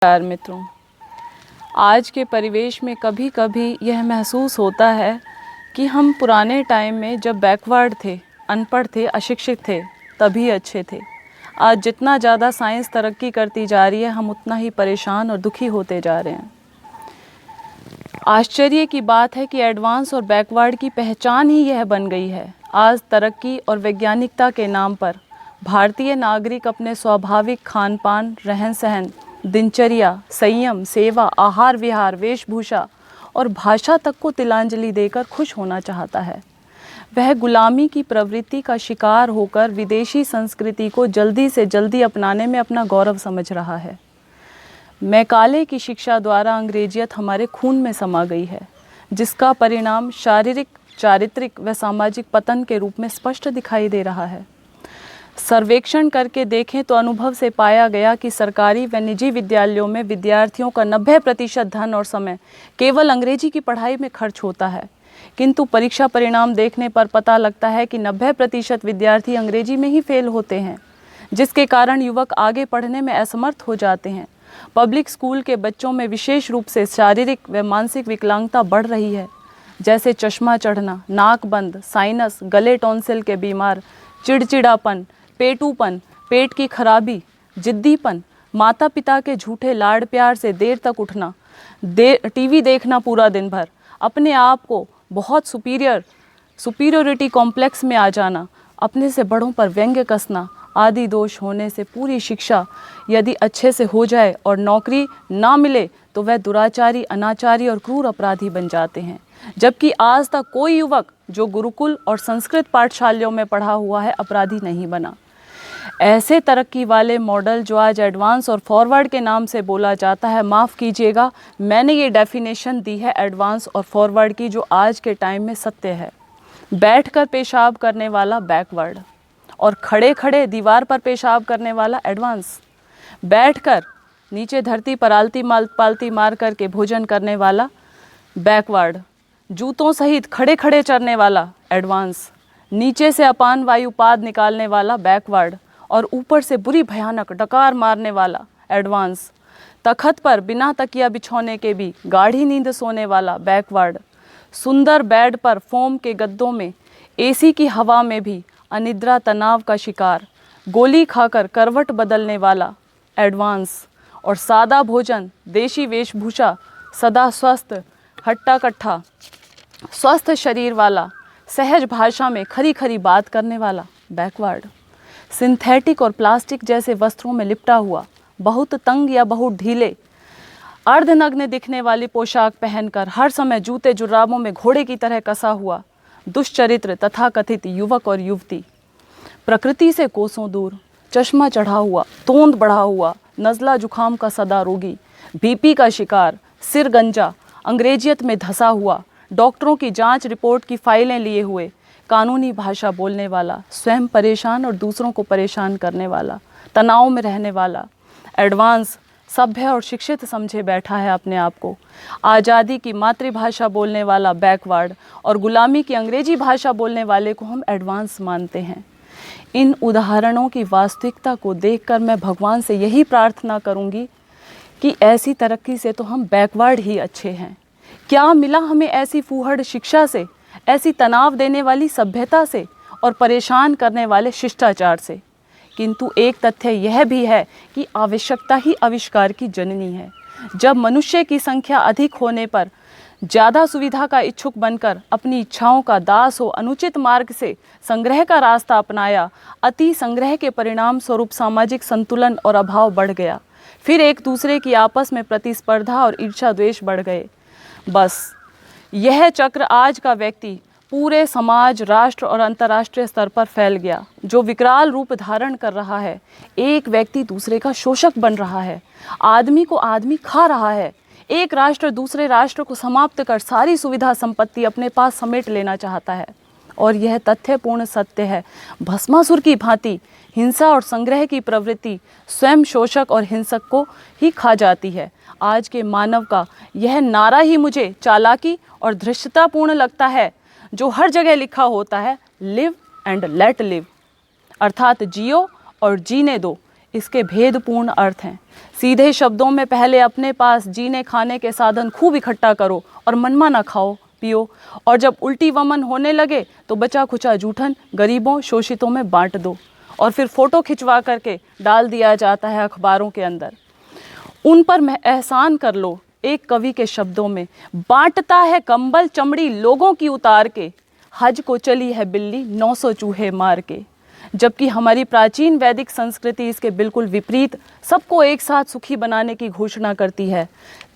नमस्कार मित्रों, आज के परिवेश में कभी कभी यह महसूस होता है कि हम पुराने टाइम में जब बैकवर्ड थे, अनपढ़ थे, अशिक्षित थे, तभी अच्छे थे। आज जितना ज़्यादा साइंस तरक्की करती जा रही है, हम उतना ही परेशान और दुखी होते जा रहे हैं। आश्चर्य की बात है कि एडवांस और बैकवर्ड की पहचान ही यह बन गई है। आज तरक्की और वैज्ञानिकता के नाम पर भारतीय नागरिक अपने स्वाभाविक खान पान, रहन सहन, दिनचर्या, संयम, सेवा, आहार विहार, वेशभूषा और भाषा तक को तिलांजलि देकर खुश होना चाहता है। वह गुलामी की प्रवृत्ति का शिकार होकर विदेशी संस्कृति को जल्दी से जल्दी अपनाने में अपना गौरव समझ रहा है। मैकाले की शिक्षा द्वारा अंग्रेजियत हमारे खून में समा गई है, जिसका परिणाम शारीरिक, चारित्रिक व सामाजिक पतन के रूप में स्पष्ट दिखाई दे रहा है। सर्वेक्षण करके देखें तो अनुभव से पाया गया कि सरकारी व निजी विद्यालयों में विद्यार्थियों का 90% धन और समय केवल अंग्रेजी की पढ़ाई में खर्च होता है, किंतु परीक्षा परिणाम देखने पर पता लगता है कि 90% विद्यार्थी अंग्रेजी में ही फेल होते हैं, जिसके कारण युवक आगे पढ़ने में असमर्थ हो जाते हैं। पब्लिक स्कूल के बच्चों में विशेष रूप से शारीरिक व मानसिक विकलांगता बढ़ रही है, जैसे चश्मा चढ़ना, नाक बंद, साइनस, गले टॉन्सिल के बीमार, चिड़चिड़ापन, पेटूपन, पेट की खराबी, जिद्दीपन, माता पिता के झूठे लाड़ प्यार से देर तक उठना, टीवी देखना पूरा दिन भर, अपने आप को बहुत सुपीरियरिटी कॉम्प्लेक्स में आ जाना, अपने से बड़ों पर व्यंग्य कसना आदि दोष होने से पूरी शिक्षा यदि अच्छे से हो जाए और नौकरी ना मिले तो वह दुराचारी, अनाचारी और क्रूर अपराधी बन जाते हैं। जबकि आज तक कोई युवक जो गुरुकुल और संस्कृत पाठशालाओं में पढ़ा हुआ है अपराधी नहीं बना। ऐसे तरक्की वाले मॉडल जो आज एडवांस और फॉरवर्ड के नाम से बोला जाता है, माफ़ कीजिएगा, मैंने ये डेफिनेशन दी है एडवांस और फॉरवर्ड की जो आज के टाइम में सत्य है। बैठकर पेशाब करने वाला बैकवर्ड और खड़े खड़े दीवार पर पेशाब करने वाला एडवांस। बैठकर नीचे धरती पर पालती मार करके भोजन करने वाला बैकवर्ड। जूतों सहित खड़े खड़े चरने वाला एडवांस। नीचे से अपान वायु पाद निकालने वाला बैकवर्ड और ऊपर से बुरी भयानक डकार मारने वाला एडवांस। तखत पर बिना तकिया बिछौने के भी गाढ़ी नींद सोने वाला बैकवर्ड। सुंदर बेड पर फोम के गद्दों में एसी की हवा में भी अनिद्रा तनाव का शिकार, गोली खाकर करवट बदलने वाला एडवांस। और सादा भोजन, देशी वेशभूषा, सदा स्वस्थ, हट्टा कट्ठा, स्वस्थ शरीर वाला, सहज भाषा में खरी खरी बात करने वाला बैकवर्ड। सिंथेटिक और प्लास्टिक जैसे वस्त्रों में लिपटा हुआ, बहुत तंग या बहुत ढीले, अर्धनग्न दिखने वाली पोशाक पहनकर हर समय जूते जुराबों में घोड़े की तरह कसा हुआ दुष्चरित्र तथाकथित युवक और युवती। प्रकृति से कोसों दूर, चश्मा चढ़ा हुआ, तोंद बढ़ा हुआ, नज़ला जुखाम का सदा रोगी, बीपी का शिकार, सिर गंजा, अंग्रेजियत में धंसा हुआ, डॉक्टरों की जांच रिपोर्ट की फाइलें लिए हुए, कानूनी भाषा बोलने वाला, स्वयं परेशान और दूसरों को परेशान करने वाला, तनाव में रहने वाला एडवांस सभ्य और शिक्षित समझे बैठा है अपने आप को। आज़ादी की मातृभाषा बोलने वाला बैकवर्ड और गुलामी की अंग्रेजी भाषा बोलने वाले को हम एडवांस मानते हैं। इन उदाहरणों की वास्तविकता को देखकर मैं भगवान से यही प्रार्थना करूंगी कि ऐसी तरक्की से तो हम बैकवर्ड ही अच्छे हैं। क्या मिला हमें ऐसी फूहड़ शिक्षा से, ऐसी तनाव देने वाली सभ्यता से और परेशान करने वाले शिष्टाचार से? किंतु एक तथ्य यह भी है कि आवश्यकता ही आविष्कार की जननी है। जब मनुष्य की संख्या अधिक होने पर ज़्यादा सुविधा का इच्छुक बनकर अपनी इच्छाओं का दास हो अनुचित मार्ग से संग्रह का रास्ता अपनाया, अति संग्रह के परिणाम स्वरूप सामाजिक संतुलन और अभाव बढ़ गया। फिर एक दूसरे की आपस में प्रतिस्पर्धा और ईर्ष्या द्वेष बढ़ गए। बस यह चक्र आज का व्यक्ति पूरे समाज, राष्ट्र और अंतर्राष्ट्रीय स्तर पर फैल गया, जो विकराल रूप धारण कर रहा है। एक व्यक्ति दूसरे का शोषक बन रहा है, आदमी को आदमी खा रहा है। एक राष्ट्र दूसरे राष्ट्र को समाप्त कर सारी सुविधा संपत्ति अपने पास समेट लेना चाहता है। और यह तथ्यपूर्ण सत्य है। भस्मासुर की भांति हिंसा और संग्रह की प्रवृत्ति स्वयं शोषक और हिंसक को ही खा जाती है। आज के मानव का यह नारा ही मुझे चालाकी और धृष्टतापूर्ण लगता है, जो हर जगह लिखा होता है, लिव एंड लेट लिव, अर्थात जियो और जीने दो, इसके भेदपूर्ण अर्थ हैं। सीधे शब्दों में पहले अपने पास जीने खाने के साधन खूब इकट्ठा करो और मनमाना खाओ पियो, और जब उल्टी वमन होने लगे तो बचा खुचा जूठन गरीबों शोषितों में बांट दो, और फिर फ़ोटो खिंचवा करके डाल दिया जाता है अखबारों के अंदर। उन पर एहसान कर लो एक कवि के शब्दों में, बांटता है कंबल चमड़ी लोगों की उतार के, हज को चली है बिल्ली 900 चूहे मार के। जबकि हमारी प्राचीन वैदिक संस्कृति इसके बिल्कुल विपरीत सबको एक साथ सुखी बनाने की घोषणा करती है।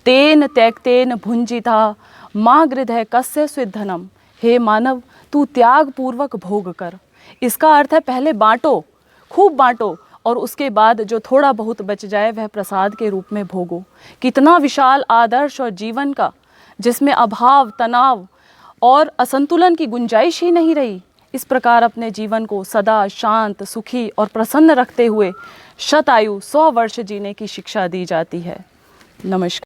तेन त्यक्तेन भुंजिता माँ गृधय कस्य स्विद्धनम, हे मानव तू त्याग पूर्वक भोग कर। इसका अर्थ है पहले बांटो, खूब बांटो, और उसके बाद जो थोड़ा बहुत बच जाए वह प्रसाद के रूप में भोगो। कितना विशाल आदर्श और जीवन का, जिसमें अभाव तनाव और असंतुलन की गुंजाइश ही नहीं रही। इस प्रकार अपने जीवन को सदा शांत सुखी और प्रसन्न रखते हुए शतायु 100 वर्ष जीने की शिक्षा दी जाती है। नमस्कार।